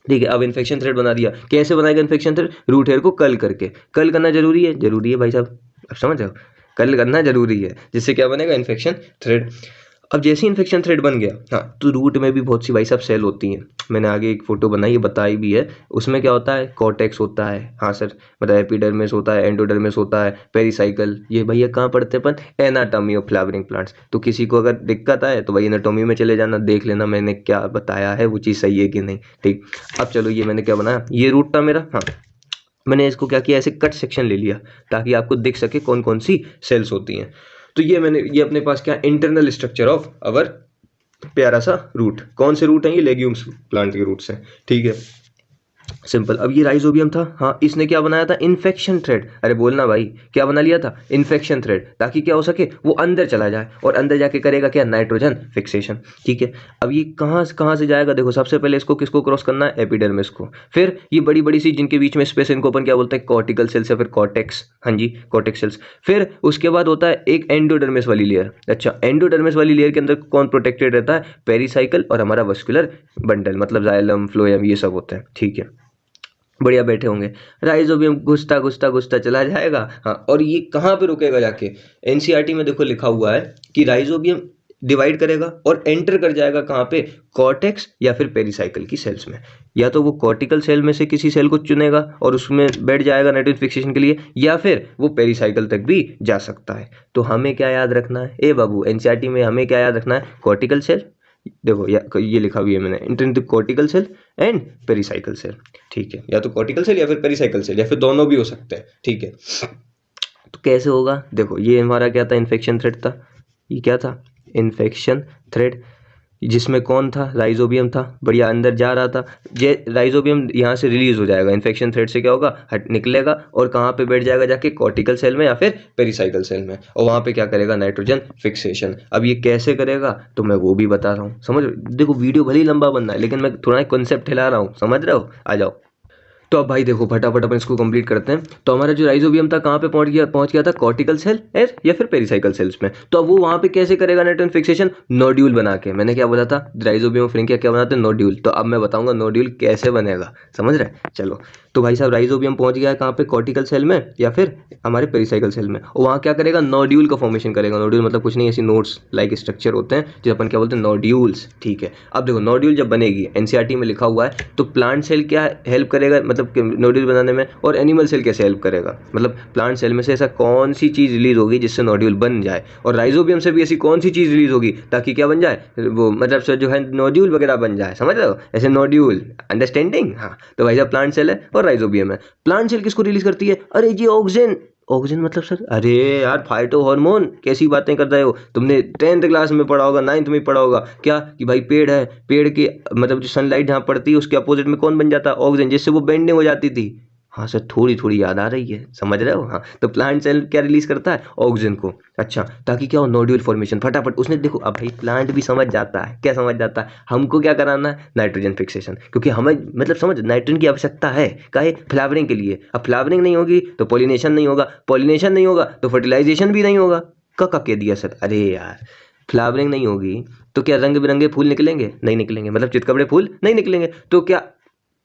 ठीक है। अब इन्फेक्शन थ्रेड बना दिया, कैसे बनाएगा इन्फेक्शन थ्रेड, रूट हेयर को कर्ल करके। कर्ल करना जरूरी है, जरूरी है भाई साहब, अब समझ जाओ, कर्ल करना जरूरी है, जिससे क्या बनेगा, इन्फेक्शन थ्रेड। अब जैसे इन्फेक्शन थ्रेड बन गया, हाँ, तो रूट में भी बहुत सी भाई साहब सेल होती हैं। मैंने आगे एक फोटो बनाई है, बताई भी है। उसमें क्या होता है, कॉर्टेक्स होता है, हाँ सर, मतलब एपिडर्मिस होता है, एंडोडर्मिस होता है, पेरिसाइकल। ये भैया कहाँ पढ़ते हैं अपन, एनाटॉमी ऑफ फ्लावरिंग प्लांट्स। तो किसी को अगर दिक्कत आए तो भाई एनाटॉमी में चले जाना, देख लेना मैंने क्या बताया है, वो चीज़ सही है कि नहीं। ठीक, अब चलो ये मैंने क्या बनाया, ये रूट था मेरा। हाँ, मैंने इसको क्या किया, ऐसे कट सेक्शन ले लिया ताकि आपको दिख सके कौन कौन सी सेल्स होती हैं। तो ये अपने पास क्या, इंटरनल स्ट्रक्चर ऑफ अवर प्यारा सा रूट। कौन से रूट हैं, ये लेग्यूम्स प्लांट के रूट्स हैं। ठीक है, सिंपल। अब ये राइजोबियम था, हाँ, इसने क्या बनाया था, इन्फेक्शन थ्रेड। अरे बोलना भाई, क्या बना लिया था, इन्फेक्शन थ्रेड, ताकि क्या हो सके, वो अंदर चला जाए और अंदर जाके करेगा क्या, नाइट्रोजन फिक्सेशन। ठीक है, अब ये कहाँ से जाएगा, देखो सबसे पहले इसको किसको क्रॉस करना है, एपिडर्मिस को। फिर ये बड़ी बड़ी सी जिनके बीच में स्पेस, इनको अपन क्या बोलते हैं, कॉर्टिकल सेल्स या फिर कॉर्टेक्स। हाँ जी, कॉर्टेक्स सेल्स। फिर उसके बाद होता है एक एंडोडर्मिस वाली लेयर। अच्छा, एंडोडर्मिस वाली लेयर के अंदर कौन प्रोटेक्टेड रहता है, पेरिसाइकल और हमारा वस्कुलर बंडल, मतलब जाइलम, फ्लोएम, ये सब होते हैं। ठीक है, बढ़िया बैठे होंगे। राइजोबियम घुसता चला जाएगा। हाँ, और ये कहाँ पे रुकेगा जाके, एनसीईआरटी में देखो लिखा हुआ है कि राइजोबियम डिवाइड करेगा और एंटर कर जाएगा कहाँ पे, कॉर्टेक्स या फिर पेरिसाइकल की सेल्स में। या तो वो कॉर्टिकल सेल में से किसी सेल को चुनेगा और उसमें बैठ जाएगा नाइट्रोजन फिक्सेशन के लिए, या फिर वो पेरिसाइकल तक भी जा सकता है। तो हमें क्या याद रखना है, ए बाबू, एनसीईआरटी में हमें क्या याद रखना है, कॉर्टिकल सेल, देखो ये लिखा हुआ है मैंने, internal cortical cell and pericycle cell. ठीक है, या तो कॉर्टिकल सेल या फिर पेरिसाइकल सेल, या फिर दोनों भी हो सकते हैं। ठीक है, तो कैसे होगा, देखो ये हमारा क्या था, इन्फेक्शन थ्रेड था। ये क्या था, इन्फेक्शन थ्रेड, जिसमें कौन था, राइजोबियम था, बढ़िया अंदर जा रहा था। ये राइजोबियम यहाँ से रिलीज हो जाएगा, इन्फेक्शन थ्रेड से क्या होगा, हट निकलेगा और कहाँ पे बैठ जाएगा जाके, कॉर्टिकल सेल में या फिर पेरिसाइकल सेल में, और वहाँ पे क्या करेगा, नाइट्रोजन फिक्सेशन। अब ये कैसे करेगा तो मैं वो भी बता रहा हूँ, समझ, देखो वीडियो भले ही लंबा बनना है लेकिन मैं थोड़ा कॉन्सेप्ट हिला रहा हूँ, समझ रहे हो, आ जाओ। तो अब भाई देखो फटाफट अपन इसको कंप्लीट करते हैं। तो हमारा जो राइजोबियम था कहाँ पे पहुंच गया था, कॉर्टिकल सेल या फिर पेरिसाइकल सेल्स में। तो अब वो वहाँ पे कैसे करेगा नाइट्रोजन फिक्सेशन, नोड्यूल बना के। मैंने क्या बोला था, राइजोबियम ऑफ क्या बनाते हैं, नोड्यूल। तो अब मैं बताऊंगा नोड्यूल कैसे बनेगा, समझ रहे, चलो। तो भाई साहब राइजोबियम पहुंच गया है कहाँ पे, कॉर्टिकल सेल में या फिर हमारे पेरिसाइकल सेल में, और वहाँ क्या करेगा, नोड्यूल का फॉर्मेशन करेगा। नोड्यूल मतलब कुछ नहीं, ऐसी नोड्स लाइक स्ट्रक्चर होते हैं जो अपन क्या बोलते हैं, नोड्यूल्स। ठीक है, अब देखो नोड्यूल जब बनेगी, एनसीईआरटी में लिखा हुआ है, तो प्लांट सेल क्या हेल्प करेगा, मतलब नोड्यूल बनाने में, और एनिमल सेल कैसे हेल्प करेगा, मतलब प्लांट सेल में से ऐसा कौन सी चीज़ रिलीज होगी जिससे नोड्यूल बन जाए, और राइजोबियम से भी ऐसी कौन सी चीज़ रिलीज होगी ताकि क्या बन जाए, वो मतलब सर जो है नोड्यूल वगैरह बन जाए, समझ रहे हो, ऐसे नोड्यूल, अंडरस्टैंडिंग। हाँ, तो भाई साहब प्लांट सेल है और राइजोबियम है। प्लांट सेल किसको रिलीज करती है, अरे जी ऑक्सीजन। ऑक्सीजन मतलब सर, अरे यार फाइटो हार्मोन, कैसी बातें कर रहे हो, तुमने 10th क्लास में पढ़ा होगा, 9th में पढ़ा होगा क्या, कि भाई पेड़ है, पेड़ के मतलब जो सनलाइट जहाँ पड़ती है उसके अपोजिट में कौन बन जाता है, ऑक्सीजन, जिससे वो बेंडिंग हो जाती थी। हाँ सर, थोड़ी थोड़ी याद आ रही है, समझ रहे हो। हाँ, तो प्लांट सेल क्या रिलीज करता है, ऑक्सीजन को। अच्छा, ताकि क्या हो, नोड्यूल फॉर्मेशन, फटाफट उसने देखो। अब भाई प्लांट भी समझ जाता है, क्या समझ जाता है, हमको क्या कराना है, नाइट्रोजन फिक्सेशन, क्योंकि हमें मतलब समझ, नाइट्रोजन की आवश्यकता है काहे, फ्लावरिंग के लिए। अब फ्लावरिंग नहीं होगी तो पॉलिनेशन नहीं होगा, पॉलिनेशन नहीं होगा तो फर्टिलाइजेशन भी नहीं होगा। का कह दिया सर, अरे यार फ्लावरिंग नहीं होगी तो क्या रंग बिरंगे फूल निकलेंगे, नहीं निकलेंगे, मतलब चितकबरे फूल नहीं निकलेंगे, तो क्या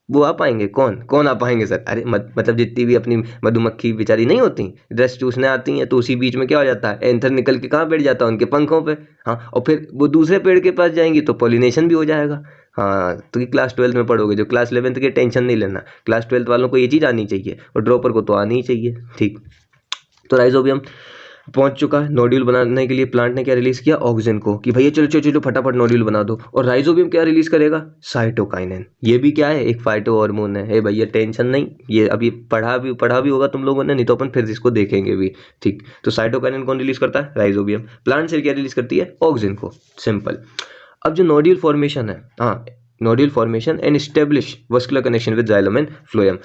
वो आ पाएंगे, कौन आ पाएंगे सर, अरे मतलब जितनी भी अपनी मधुमक्खी बेचारी नहीं होती, रस चूसने आती हैं, तो उसी बीच में क्या हो जाता है, एंथर निकल के कहाँ बैठ जाता है, उनके पंखों पे। हाँ, और फिर वो दूसरे पेड़ के पास जाएंगी तो पॉलिनेशन भी हो जाएगा। हाँ, तो क्लास 12th में पढ़ोगे, जो क्लास 11th की टेंशन नहीं लेना, क्लास 12th वालों को ये चीज़ आनी चाहिए और ड्रॉपर को तो आनी ही चाहिए। ठीक, तो राइजोबियम पहुंच चुका है। नोड्यूल बनाने के लिए प्लांट ने क्या रिलीज किया, ऑक्सीजन को, कि भैया चलो चलो चलो फटाफट नोड्यूल बना दो। और राइजोबियम क्या रिलीज करेगा, साइटोकाइनेन। ये भी क्या है, एक फाइटो हार्मोन है। भैया टेंशन नहीं, ये अभी पढ़ा भी होगा तुम लोगों ने, नहीं तो अपन फिर इसको देखेंगे भी। ठीक, तो साइटोकाइनेन कौन रिलीज करता है, राइजोबियम। प्लांट सेल क्या रिलीज करती है, ऑक्सीजन को, सिंपल। अब जो नोड्यूल फॉर्मेशन है, हाँ, nodule formation and establish vascular connection with xylem and phloem.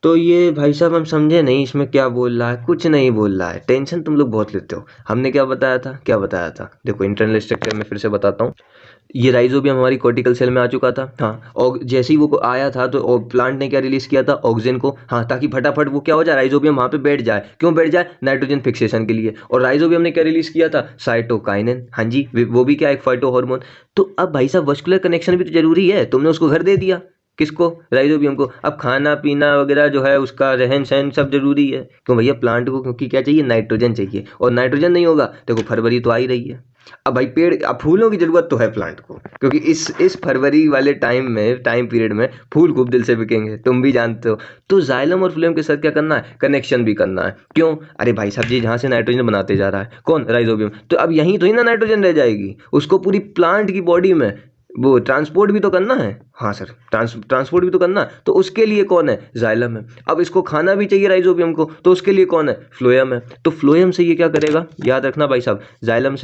तो ये भाई साहब हम समझे नहीं इसमें क्या बोल रहा है, कुछ नहीं बोल रहा है, टेंशन तुम लोग बहुत लेते हो। हमने क्या बताया था, देखो इंटरनल स्ट्रक्चर में फिर से बताता हूँ। ये राइजोबियम हमारी कॉर्टिकल सेल में आ चुका था। हाँ, और जैसे ही वो आया था तो प्लांट ने क्या रिलीज किया था, ऑक्सीजन को। हाँ, ताकि फटाफट वो क्या हो जाए, राइजोबियम वहाँ पे बैठ जाए। क्यों बैठ जाए, नाइट्रोजन फिक्सेशन के लिए। और राइजोबियम ने क्या रिलीज किया था, साइटोकाइनेन। हाँ जी, वो भी क्या, एक फाइटो हार्मोन। तो अब भाई साहब वस्कुलर कनेक्शन भी तो जरूरी है, तुमने उसको घर दे दिया, किसको, राइजोबियम को। अब खाना पीना वगैरह जो है उसका रहन सहन सब जरूरी है, क्यों भैया, प्लांट को क्योंकि क्या चाहिए, नाइट्रोजन चाहिए। और नाइट्रोजन नहीं होगा, देखो फरवरी तो आ ही रही है, अब भाई पेड़, अब फूलों की जरूरत तो है प्लांट को, क्योंकि इस फरवरी वाले टाइम पीरियड में फूल खूब दिल से बिकेंगे, तुम भी जानते हो। तो जाइलम और फ्लोएम के साथ क्या करना है, कनेक्शन भी करना है। क्यों? अरे भाई साहब जी, जहाँ से नाइट्रोजन बनाते जा रहा है कौन, राइजोबियम, तो अब यहीं तो ही ना नाइट्रोजन रह जाएगी, उसको पूरी प्लांट की बॉडी में वो ट्रांसपोर्ट भी तो करना है। हाँ सर, ट्रांसपोर्ट भी तो करना है, तो उसके लिए कौन है, जाइलम है। अब इसको खाना भी चाहिए राइजोबियम को, तो उसके लिए कौन है, फ्लोएम है। तो फ्लोएम से ये क्या करेगा, याद रखना भाई साहब, जाइलम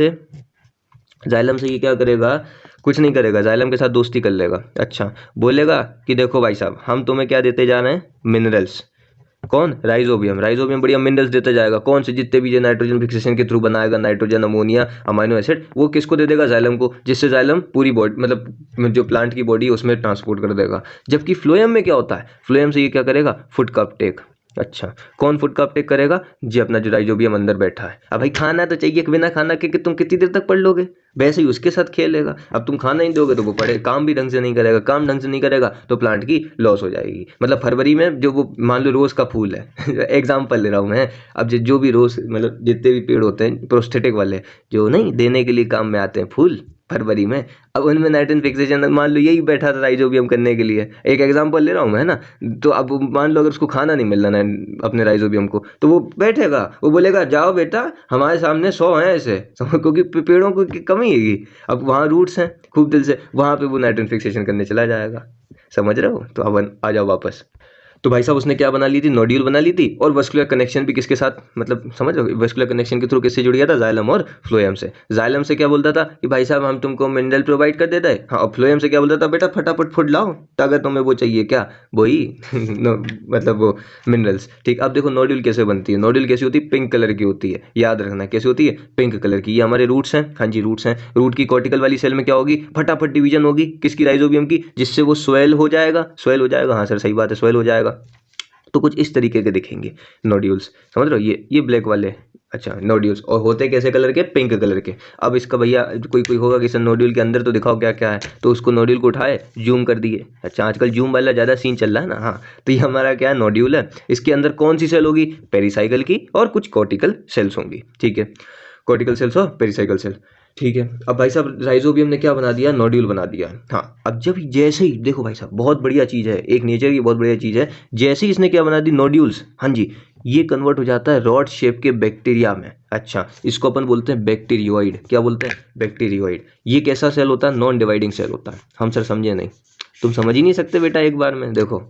से ये क्या करेगा, कुछ नहीं करेगा, जाइलम के साथ दोस्ती कर लेगा। अच्छा, बोलेगा कि देखो भाई साहब, हम तुम्हें क्या देते जा रहे हैं, मिनरल्स। कौन, राइजोबियम बढ़िया मिनरल्स देते जाएगा। कौन से, जितने भी जो नाइट्रोजन फिक्सेशन के थ्रू बनाएगा, नाइट्रोजन, अमोनिया, अमाइनो एसिड, वो किसको दे देगा, जाइलम को, जिससे जाइलम पूरी बॉडी, मतलब जो प्लांट की बॉडी है उसमें ट्रांसपोर्ट कर देगा। जबकि फ्लोएम में क्या होता है, फ्लोएम से ये क्या करेगा, फूड का अपटेक। अच्छा, कौन फूड का अपटेक करेगा जी, अपना जो राइजोबियम अंदर बैठा है। अब भाई खाना तो चाहिए, बिना खाना के तुम कितनी देर तक पढ़ लोगे, वैसे ही उसके साथ खेलेगा। अब तुम खाना नहीं दोगे तो वो पढ़े, काम भी ढंग से नहीं करेगा, काम ढंग से नहीं करेगा तो प्लांट की लॉस हो जाएगी। मतलब फरवरी में जो वो मान लो रोज़ का फूल है एग्जाम्पल ले रहा हूँ मैं, अब जो भी रोज़, मतलब जितने भी पेड़ होते हैं प्रोस्थेटिक वाले, जो नहीं देने के लिए काम में आते हैं फूल फरवरी में, अब उनमें नाइट्रोजन फिक्सेशन मान लो यही बैठा था राइजोबियम करने के लिए, एक एग्जांपल ले रहा हूँ मैं, है ना। तो अब मान लो अगर उसको खाना नहीं मिल रहा है अपने राइजोबियम को, तो वो बैठेगा, वो बोलेगा जाओ बेटा, हमारे सामने 100 हैं ऐसे, क्योंकि पेड़ों को की कमी है। अब वहाँ रूट्स हैं खूब दिल से, वहाँ पे वो नाइट्रोजन फिक्सेशन करने चला जाएगा, समझ रहे हो। तो अब आ जाओ वापस। तो भाई साहब उसने क्या बना ली थी, नोड्यूल बना ली थी, और वस्कुलर कनेक्शन भी किसके साथ, मतलब समझ रहे हो, वस्कुलर कनेक्शन के थ्रू किससे जुड़ गया था, जाइलम और फ्लोएम से। जाइलम से क्या बोलता था कि भाई साहब हम तुमको मिनरल प्रोवाइड कर देता है, हाँ, और फ्लोएम से क्या बोलता था, बेटा फटाफट फुट लाओ, अगर तुम्हें वो चाहिए क्या, वही मतलब वो मिनरल्स। ठीक, अब देखो नोड्यूल कैसे बनती है, नोड्यूल कैसी होती है, पिंक कलर की होती है, याद रखना कैसी होती है, पिंक कलर की। ये हमारे रूट्स हैं, हाँ जी रूट्स हैं। रूट की कॉर्टिकल वाली सेल में क्या होगी, फटाफट डिवीजन होगी किसकी, राइजोबियम की, जिससे वो स्वेल हो जाएगा, हाँ सर सही बात है, स्वेल हो जाएगा। तो कुछ इस तरीके के दिखेंगे नोड्यूल्स, समझ रहे हो, ये ब्लैक वाले, अच्छा नोड्यूल्स, और होते कैसे कलर के, पिंक कलर के। अब इसका भैया कोई होगा कि सर नोड्यूल के अंदर तो दिखाओ क्या क्या है, तो उसको नोड्यूल को उठाए, जूम कर दिए। अच्छा, आजकल जूम वाला ज़्यादा सीन चल रहा है ना, हाँ। तो ये हमारा क्या है, नोड्यूल है। इसके अंदर कौन सी सेल होगी, पेरिसाइकल की, और कुछ कॉर्टिकल सेल्स होंगी, ठीक है, कॉर्टिकल सेल्स और पेरिसाइकल सेल, ठीक है। अब भाई साहब राइजोबियम ने क्या बना दिया, नोड्यूल बना दिया। हाँ, अब जब जैसे ही देखो भाई साहब, बहुत बढ़िया चीज़ है, एक नेचर की बहुत बढ़िया चीज़ है, जैसे ही इसने क्या बना दी, नोड्यूल्स, हाँ जी, ये कन्वर्ट हो जाता है रॉड शेप के बैक्टीरिया में। अच्छा, इसको अपन बोलते हैं बैक्टीरियोइड, क्या बोलते हैं, बैक्टीरियोइड। ये कैसा सेल होता है, नॉन डिवाइडिंग सेल होता है। हम सर समझे नहीं, तुम समझ ही नहीं सकते बेटा एक बार में। देखो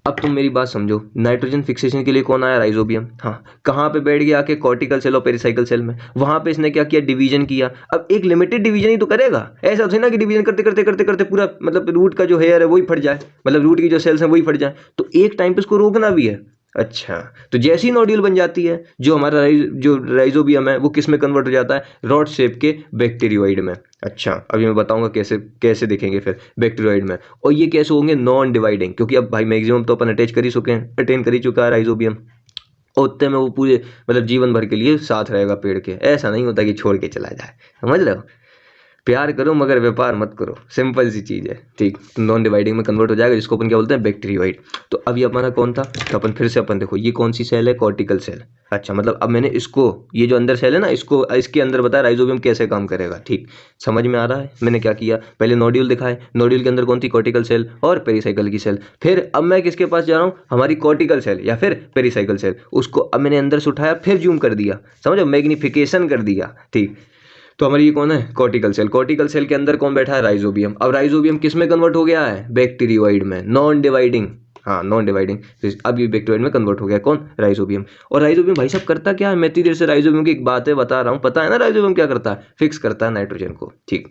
अब तुम मेरी बात समझो, नाइट्रोजन फिक्सेशन के लिए कौन आया, राइजोबियम। हाँ, कहाँ पे बैठ गया, आके कॉर्टिकल सेल और पेरिसाइकल सेल में। वहाँ पे इसने क्या किया, डिवीजन किया। अब एक लिमिटेड डिवीजन ही तो करेगा, ऐसा तो ना कि डिवीजन करते करते करते करते पूरा, मतलब रूट का जो हेयर है वही फट जाए, मतलब रूट की जो सेल्स हैं वही फट जाए। तो एक टाइम पे उसको रोकना भी है। अच्छा, तो जैसी नोड्यूल बन जाती है, जो हमारा जो राइजोबियम है वो किस में कन्वर्ट हो जाता है, रॉड शेप के बैक्टीरियोइड में। अच्छा, अभी मैं बताऊंगा कैसे दिखेंगे फिर बैक्टीरियोइड में, और ये कैसे होंगे, नॉन डिवाइडिंग, क्योंकि अब भाई मैक्सिमम तो अपन अटेन कर ही चुका है राइजोबियम, उतने में वो पूरे मतलब जीवन भर के लिए साथ रहेगा पेड़ के। ऐसा नहीं होता कि छोड़ के चला जाए, समझ रहे हो। प्यार करो मगर व्यापार मत करो, सिंपल सी चीज़ है, ठीक। तो नॉन डिवाइडिंग में कन्वर्ट हो जाएगा, जिसको अपन क्या बोलते हैं, बैक्टीरियोइड। तो अब ये हमारा कौन था, तो अपन फिर से अपन देखो ये कौन सी सेल है, कॉर्टिकल सेल। अच्छा, मतलब अब मैंने इसको, ये जो अंदर सेल है ना, इसको इसके अंदर बताया राइजोबियम कैसे काम करेगा, ठीक, समझ में आ रहा है। मैंने क्या किया, पहले नोड्यूल दिखाए, नोड्यूल के अंदर कौन थी, कॉर्टिकल सेल और पेरिसाइकल की सेल। फिर अब मैं किसके पास जा रहा हूँ, हमारी कॉर्टिकल सेल या फिर पेरिसाइकल सेल, उसको अब मैंने अंदर से उठाया, फिर जूम कर दिया, समझो, मैग्निफिकेशन कर दिया, ठीक। तो हमारी ये कौन है, कॉर्टिकल सेल। कॉर्टिकल सेल के अंदर कौन बैठा है, राइजोबियम। अब राइजोबियम किस में कन्वर्ट हो गया है, बैक्टीरियोइड में, नॉन डिवाइडिंग, हाँ नॉन डिवाइडिंग। अब ये बैक्टीरियोइड में कन्वर्ट हो गया कौन, राइजोबियम। और राइजोबियम भाई साहब करता क्या है, मैं इतनी देर से राइजोबियम की एक बातें बता रहा हूँ, पता है ना राइजोबियम क्या करता है, फिक्स करता है नाइट्रोजन को, ठीक।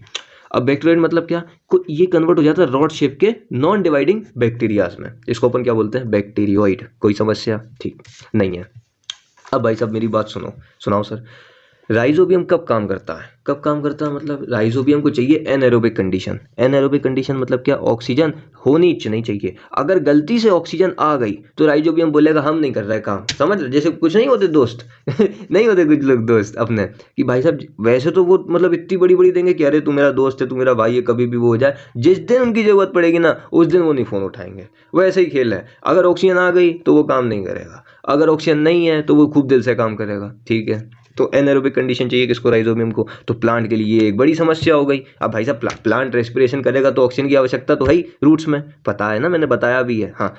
अब बैक्टीरियोइड मतलब क्या, ये कन्वर्ट हो जाता है रॉड शेप के नॉन डिवाइडिंग बैक्टीरियाज में, इसको अपन क्या बोलते हैं, बैक्टीरियोइड। कोई समस्या, ठीक नहीं है। अब भाई साहब मेरी बात सुनाओ सर, राइजोबियम कब काम करता है, मतलब राइजोबियम को चाहिए एनएरोबिक कंडीशन। एनएरोबिक कंडीशन मतलब क्या, ऑक्सीजन होनी नहीं चाहिए। अगर गलती से ऑक्सीजन आ गई तो राइजोबियम बोलेगा हम नहीं कर रहे काम, समझ रहे, जैसे कुछ नहीं होते दोस्त नहीं होते कुछ लोग दोस्त अपने, कि भाई साहब वैसे तो वो मतलब इतनी बड़ी बड़ी देंगे कि अरे तू मेरा दोस्त है, तू मेरा भाई है, कभी भी वो हो जाए, जिस दिन उनकी जरूरत पड़ेगी ना उस दिन वो नहीं फ़ोन उठाएंगे। वो ऐसे ही खेल है, अगर ऑक्सीजन आ गई तो वो काम नहीं करेगा, अगर ऑक्सीजन नहीं है तो वो खूब दिल से काम करेगा, ठीक है। तो एनारोबिक कंडीशन चाहिए किसको, राइजोबियम को। तो प्लांट के लिए ये एक बड़ी समस्या हो गई। अब भाई साहब प्लांट रेस्पिरेशन करेगा तो ऑक्सीजन की आवश्यकता तो है ही रूट्स में, पता है ना, मैंने बताया भी है। हाँ,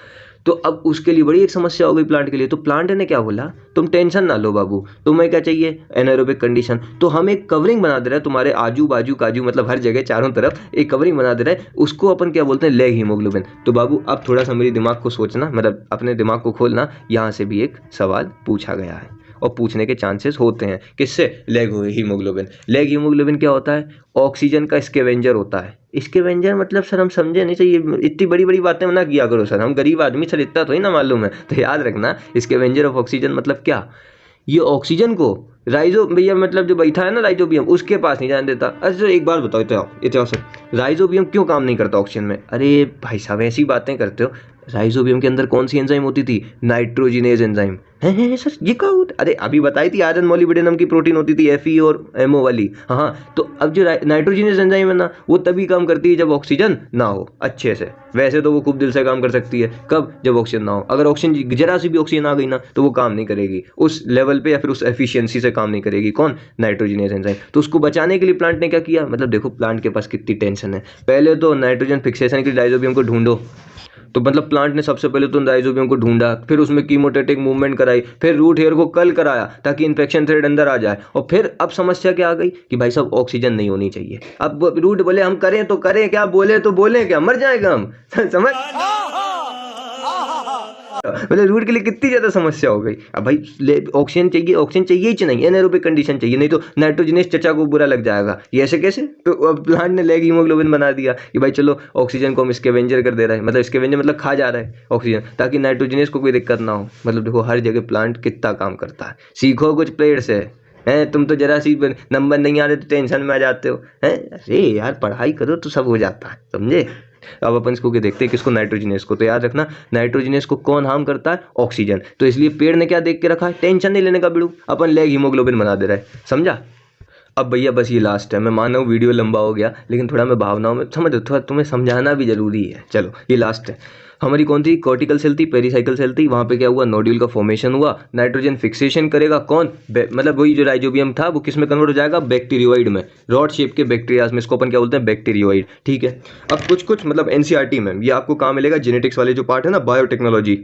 तो अब उसके लिए बड़ी एक समस्या हो गई प्लांट के लिए। तो प्लांट ने क्या बोला, तुम टेंशन ना लो बाबू, तुम्हें क्या चाहिए, एनारोबिक कंडीशन। तो हम एक कवरिंग बना दे रहे हैं तुम्हारे आजू बाजू काजू, मतलब हर जगह चारों तरफ एक कवरिंग बना दे रहे हैं, उसको अपन क्या बोलते हैं, लेग हीमोग्लोबिन। तो बाबू अब थोड़ा सा मेरे दिमाग को सोचना, मतलब अपने दिमाग को खोलना, यहाँ से भी एक सवाल पूछा गया है और पूछने के चांसेस होते हैं। किससे, लेग हीमोग्लोबिन। लेग हीमोग्लोबिन क्या होता है, ऑक्सीजन का स्कैवेंजर होता है। स्कैवेंजर मतलब सर हम समझे नहीं चाहिए, इतनी बड़ी बड़ी बातें ना किया करो सर, हम गरीब आदमी सर, इतना तो ही ना मालूम है। तो याद रखना, स्कैवेंजर ऑफ ऑक्सीजन मतलब क्या, ये ऑक्सीजन को राइजो भैया मतलब जो बैठा है ना राइजोबियम, उसके पास नहीं जाने देता। अच्छा एक बात बताओ इतिहास सर, राइजोबियम क्यों काम नहीं करता ऑक्सीजन में? अरे भाई साहब ऐसी बातें करते हो, राइजोबियम के अंदर कौन सी एंजाइम होती थी, नाइट्रोजिनेज एंजाइम। है सर, ये क्या होता, अरे अभी बताई थी, आयरन मोलिब्डेनम की प्रोटीन होती थी, Fe और MO वाली। हाँ, तो अब जो नाइट्रोजिनेज एंजाइम है ना, वो तभी काम करती है जब ऑक्सीजन ना हो अच्छे से। वैसे तो वो खूब दिल से काम कर सकती है, कब, जब ऑक्सीजन ना हो। अगर ऑक्सीजन जरा सी भी ऑक्सीजन आ गई ना, तो वो काम नहीं करेगी उस लेवल पे, या फिर उस एफिशिएंसी से काम नहीं करेगी। कौन, नाइट्रोजिनेज एंजाइम। तो उसको बचाने के लिए प्लांट ने क्या किया, मतलब देखो प्लांट के पास कितनी टेंशन है। पहले तो नाइट्रोजन फिक्सेशन के लिए राइजोबियम को ढूंढो, तो मतलब प्लांट ने सबसे पहले तो राइजोबियम को ढूंढा, फिर उसमें कीमोटेटिक मूवमेंट कराई, फिर रूट हेयर को कल कराया ताकि इन्फेक्शन थ्रेड अंदर आ जाए। और फिर अब समस्या क्या आ गई कि भाई साहब ऑक्सीजन नहीं होनी चाहिए। अब रूट बोले हम करें तो करें क्या, बोले तो बोले क्या, मर जाएगा हम समझ, मतलब रूट के लिए कितनी ज्यादा समस्या हो गई। अब भाई ऑक्सीजन चाहिए, ऑक्सीजन चाहिए ही नहीं, एनारोबिक कंडीशन चाहिए, नहीं तो नाइट्रोजनेस चचा को बुरा लग जाएगा। ये ऐसे कैसे, तो अब प्लांट ने लेग हीमोग्लोबिन बना दिया कि भाई चलो ऑक्सीजन को हम स्कैवेंजर कर दे रहा है, मतलब स्कैवेंजर मतलब खा जा रहा है ऑक्सीजन, ताकि नाइट्रोजनेस को कोई दिक्कत ना हो। मतलब देखो हर जगह प्लांट कितना काम करता है, सीखो कुछ पेड़ से। हैं तुम तो जरा सी नंबर नहीं आ रहे तो टेंशन में आ जाते हो। हैं अरे यार पढ़ाई करो तो सब हो जाता है, समझे। अब अपन इसको क्या देखते हैं, किसको, नाइट्रोजिनेस को। तो याद रखना नाइट्रोजिनेस को कौन हार्म करता है, ऑक्सीजन। तो इसलिए पेड़ ने क्या देख के रखा है, टेंशन नहीं लेने का बिड़ू, अपन लेग हीमोग्लोबिन बना दे रहा है, समझा। अब भैया बस ये लास्ट है, मैं मान रहा हूँ वीडियो लंबा हो गया, लेकिन थोड़ा मैं भावनाओं में समझो, थोड़ा तुम्हें समझाना भी जरूरी है। चलो ये लास्ट है। हमारी कौन सी कॉर्टिकल सेल थी, पेरीसाइकिल सेल थी, वहाँ पे क्या हुआ, नोड्यूल का फॉर्मेशन हुआ। नाइट्रोजन फिक्सेशन करेगा कौन, मतलब वही जो राइजोबियम था वो किस में कन्वर्ट हो जाएगा, बैक्टीरियोइड में, रॉड शेप के बैक्टीरियाज में, इसको अपन क्या बोलते हैं, बैक्टीरियोइड। ठीक है। अब कुछ मतलब एनसीईआरटी में ये आपको कहाँ मिलेगा, जेनेटिक्स वाले जो पार्ट है ना, बायोटेक्नोलॉजी,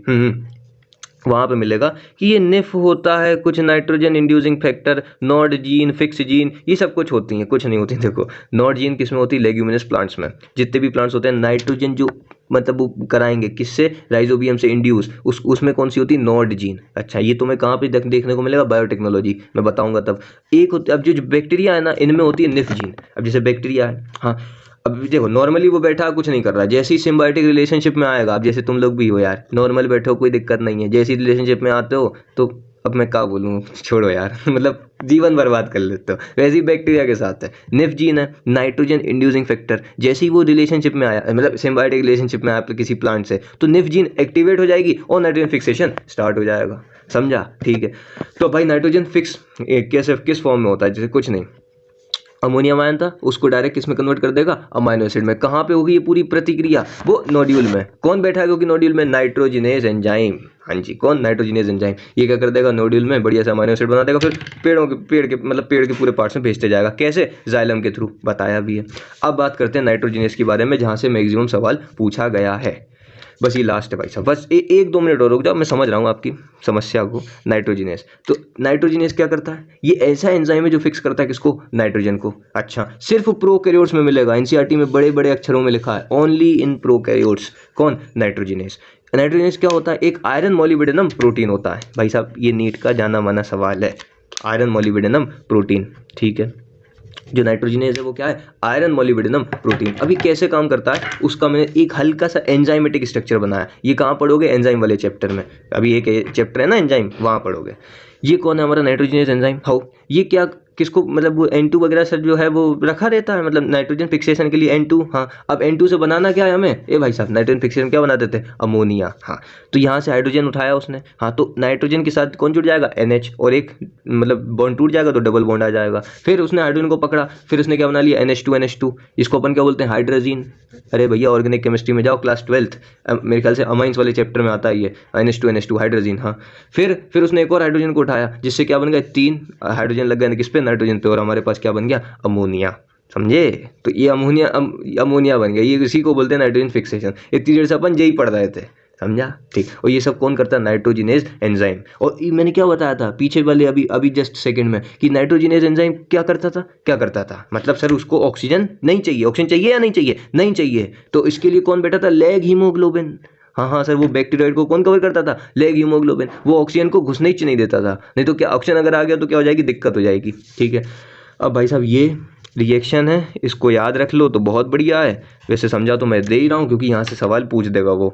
वहाँ पे मिलेगा कि ये निफ होता है, कुछ nitrogen inducing factor, nod gene, fix gene, ये सब कुछ होती हैं, कुछ नहीं होती। देखो नॉड जीन किस में होती है, लेग्यूमिनस प्लांट्स में। जितने भी प्लांट्स होते हैं नाइट्रोजन जो मतलब वो कराएंगे किससे, राइजोबियम से इंड्यूस, उसमें कौन सी होती है, नॉड जीन। अच्छा ये तुम्हें कहाँ पे देखने को मिलेगा, बायोटेक्नोलॉजी में बताऊंगा तब। एक होती, अब जो बैक्टीरिया है ना, इनमें होती है निफ जीन। अब जैसे बैक्टीरिया है, हाँ अब देखो नॉर्मली वो बैठा कुछ नहीं कर रहा, जैसे ही सिम्बायोटिक रिलेशनशिप में आएगा, अब जैसे तुम लोग भी हो यार, नॉर्मल बैठे हो कोई दिक्कत नहीं है, जैसे ही रिलेशनशिप में आते हो तो अब मैं क्या बोलूँ, छोड़ो यार मतलब जीवन बर्बाद कर लेते हो। वैसे ही बैक्टीरिया के साथ है, निफ जीन है, नाइट्रोजन इंड्यूसिंग फैक्टर। जैसे ही वो रिलेशनशिप में आया, मतलब सिम्बायोटिक रिलेशनशिप में आया किसी प्लांट से, तो निफ जीन एक्टिवेट हो जाएगी और नाइट्रोजन फिक्सेशन स्टार्ट हो जाएगा, समझा। ठीक है। तो भाई नाइट्रोजन फिक्स कैसे, किस फॉर्म में होता है, जैसे कुछ नहीं, अमोनियम आयन था उसको डायरेक्ट किस में कन्वर्ट कर देगा, अमाइनो एसिड में। कहाँ पे होगी ये पूरी प्रतिक्रिया, वो नोड्यूल में। कौन बैठा है क्योंकि नोड्यूल में, नाइट्रोजिनेज एंजाइम। हाँ जी, कौन, नाइट्रोजिनेज एंजाइम। ये क्या कर देगा, नोड्यूल में बढ़िया से अमाइनो एसिड बना देगा, फिर पेड़ के पूरे पार्ट्स में भेजते जाएगा। कैसे, जाइलम के थ्रू, बताया भी है। अब बात करते हैं नाइट्रोजिनेज के बारे में, जहाँ से मैक्सिमम सवाल पूछा गया है। बस ये लास्ट है भाई साहब, बस 1-2 मिनट और रुक जाओ, मैं समझ रहा हूँ आपकी समस्या को। नाइट्रोजिनेस, तो नाइट्रोजिनेस क्या करता है, ये ऐसा एंजाइम है जो फिक्स करता है किसको, नाइट्रोजन को। अच्छा सिर्फ प्रोकैरियोट्स में मिलेगा, एनसीईआरटी में बड़े बड़े अक्षरों में लिखा है, ओनली इन प्रोकैरियोट्स। कौन, नाइट्रोजिनेस। नाइट्रोजिनेस क्या होता है, एक आयरन मोलिब्डेनम प्रोटीन होता है। भाई साहब ये नीट का जाना माना सवाल है, आयरन मोलिब्डेनम प्रोटीन। ठीक है, जो नाइट्रोजिनेज है वो क्या है, आयरन मोलिब्डेनम प्रोटीन। अभी कैसे काम करता है उसका मैंने एक हल्का सा एंजाइमेटिक स्ट्रक्चर बनाया, ये कहाँ पढ़ोगे, एंजाइम वाले चैप्टर में। अभी एक चैप्टर है ना एंजाइम, वहाँ पढ़ोगे। ये कौन है हमारा नाइट्रोजिनेज एंजाइम, हाउ, ये क्या किसको मतलब वो N2 वगैरह सर जो है वो रखा रहता है मतलब नाइट्रोजन फिक्सेशन के लिए N2। हाँ, अब N2 से बनाना क्या है हमें, ए भाई साहब नाइट्रोजन फिक्सेशन क्या बनाते थे, अमोनिया। हाँ, तो यहाँ से हाइड्रोजन उठाया उसने। हाँ, तो नाइट्रोजन के साथ कौन जुड़ जाएगा, NH, और एक मतलब बॉन्ड टूट जाएगा तो डबल बॉन्ड आ जाएगा। फिर उसने हाइड्रोजन को पकड़ा, फिर उसने क्या बना लिया, NH2, इसको अपन क्या बोलते हैं, हाइड्रोजीन। अरे भैया ऑर्गेनिक केमिस्ट्री में जाओ, क्लास 12th मेरे ख्याल से अमाइंस वाले चैप्टर में आता है ये, NH2 हाइड्रोजीन। हाँ, फिर उसने एक और हाइड्रोजन को उठाया, जिससे क्या बन गया, 3 हाइड्रोजन लग गए किस पे, नाइट्रोजन पे, और हमारे पास क्या बन गया, अमोनिया। समझे, तो ये अमोनिया बन गया। ये इसी को बोलते हैं नाइट्रोजन फिक्सेशन। इतनी देर से अपन यही पढ़ रहे थे, समझा, ठीक। और ये सब कौन करता है, नाइट्रोजिनेज एंजाइम। और मैंने क्या बताया था पीछे वाले अभी जस्ट सेकंड में कि नाइट्रोजिनेज एंजाइम क्या करता था, मतलब सर उसको ऑक्सीजन नहीं चाहिए, ऑक्सीजन चाहिए या नहीं चाहिए, नहीं चाहिए, तो इसके लिए कौन बैठा था, लेग हीमोग्लोबिन। हाँ सर, वो बैक्टीरियोइड को कौन कवर करता था, लेग हीमोग्लोबिन। वो ऑक्सीजन को घुसने ही नहीं देता था, नहीं तो क्या ऑक्सीजन अगर आ गया तो क्या हो जाएगी, दिक्कत हो जाएगी, ठीक है। अब भाई साहब ये रिएक्शन है, इसको याद रख लो तो बहुत बढ़िया है। वैसे समझा तो मैं दे ही रहा हूँ क्योंकि यहाँ से सवाल पूछ देगा वो।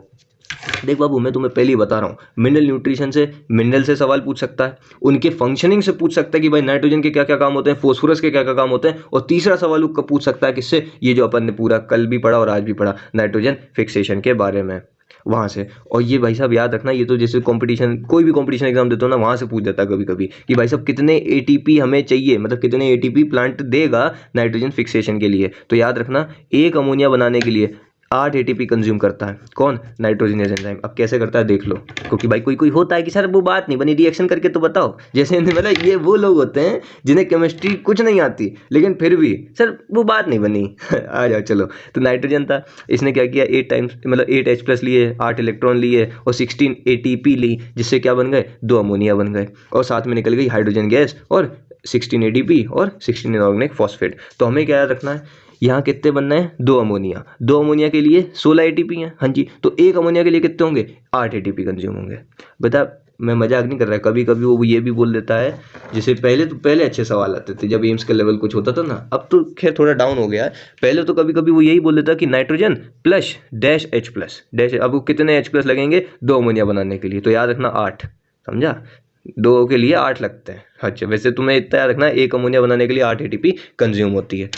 देख बाबू, मैं तुम्हें पहले ही बता रहा हूँ, मिनरल न्यूट्रिशन से, मिनरल से सवाल पूछ सकता है, उनके फंक्शनिंग से पूछ सकता है कि भाई नाइट्रोजन के क्या क्या काम होते हैं, फोस्फोरस के क्या क्या काम होते हैं, और तीसरा सवाल उसका पूछ सकता है किससे, ये जो अपन ने पूरा कल भी पढ़ा और आज भी पढ़ा, नाइट्रोजन फिक्सेशन के बारे में, वहाँ से। और ये भाई साहब याद रखना, ये तो जैसे कंपटीशन, कोई भी कंपटीशन एग्जाम देते हो ना, वहाँ से पूछ देता है कभी कभी कि भाई साहब कितने ATP हमें चाहिए, मतलब कितने ATP प्लांट देगा नाइट्रोजन फिक्सेशन के लिए। तो याद रखना, एक अमोनिया बनाने के लिए 8 ATP कंज्यूम करता है कौन, नाइट्रोजिनेज एंजाइम। अब कैसे करता है देख लो, क्योंकि भाई कोई होता है कि सर वो बात नहीं बनी, रिएक्शन करके तो बताओ। जैसे मतलब ये वो लोग होते हैं जिन्हें केमिस्ट्री कुछ नहीं आती लेकिन फिर भी सर वो बात नहीं बनी आ जाओ चलो। तो नाइट्रोजन था, इसने क्या किया, 8 टाइम्स मतलब 8 H+ लिए, 8 इलेक्ट्रॉन लिए और 16 ATP ली, जिससे क्या बन गए, 2 अमोनिया बन गए, और साथ में निकल गई हाइड्रोजन गैस और 16 ATP और 16 इनऑर्गेनिक फॉस्फेट। तो हमें क्या याद रखना है, यहाँ कितने बनना है, 2 अमोनिया, 2 अमोनिया के लिए 16 ATP हैं। हाँ जी, तो एक अमोनिया के लिए कितने होंगे, 8 ATP कंज्यूम होंगे। बता, मैं मजाक नहीं कर रहा, कभी कभी वो ये भी बोल देता है, जैसे पहले अच्छे सवाल आते थे जब एम्स का लेवल कुछ होता था ना, अब तो खैर थोड़ा डाउन हो गया है। पहले तो कभी कभी वो यही बोल देता कि nitrogen plus dash H+, dash, अब कितने H+ लगेंगे 2 अमोनिया बनाने के लिए, तो याद रखना 8, समझा, 2 के लिए 8 लगते हैं। अच्छा, वैसे तुम्हें इतना याद रखना है, एक अमोनिया बनाने के लिए 8 ATP कंज्यूम होती है।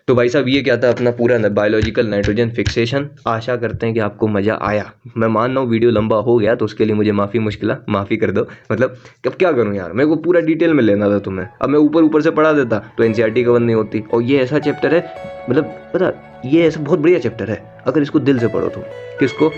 तो भाई साहब ये क्या था अपना पूरा बायोलॉजिकल नाइट्रोजन फिक्सेशन। आशा करते हैं कि आपको मज़ा आया। मैं मान रहा हूँ वीडियो लंबा हो गया तो उसके लिए मुझे माफ़ी कर दो। मतलब अब क्या करूँ यार, मेरे को पूरा डिटेल में लेना था तुम्हें, अब मैं ऊपर से पढ़ा देता तो NCERT कवर नहीं होती। और ये ऐसा चैप्टर है, मतलब पता, ये ऐसा बहुत बढ़िया चैप्टर है अगर इसको दिल से पढ़ो तो। किसको,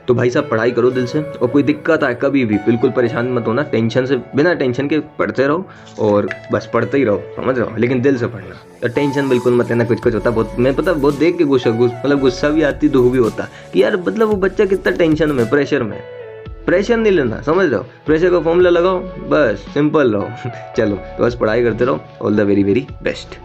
तो भाई साहब पढ़ाई करो दिल से, और कोई दिक्कत आए कभी भी बिल्कुल परेशान मत होना, टेंशन से, बिना टेंशन के पढ़ते रहो और बस पढ़ते ही रहो, समझ रहे हो, लेकिन दिल से पढ़ना, तो टेंशन बिल्कुल मत लेना। कुछ होता बहुत, मैं पता बहुत देख के गुस्सा भी आती, दुख भी होता कि यार मतलब वो बच्चा कितना टेंशन में, प्रेशर नहीं लेना, समझ रहे हो, प्रेशर का फॉर्मूला लगाओ, बस सिंपल रहो चलो, तो बस पढ़ाई करते रहो, all the very very best.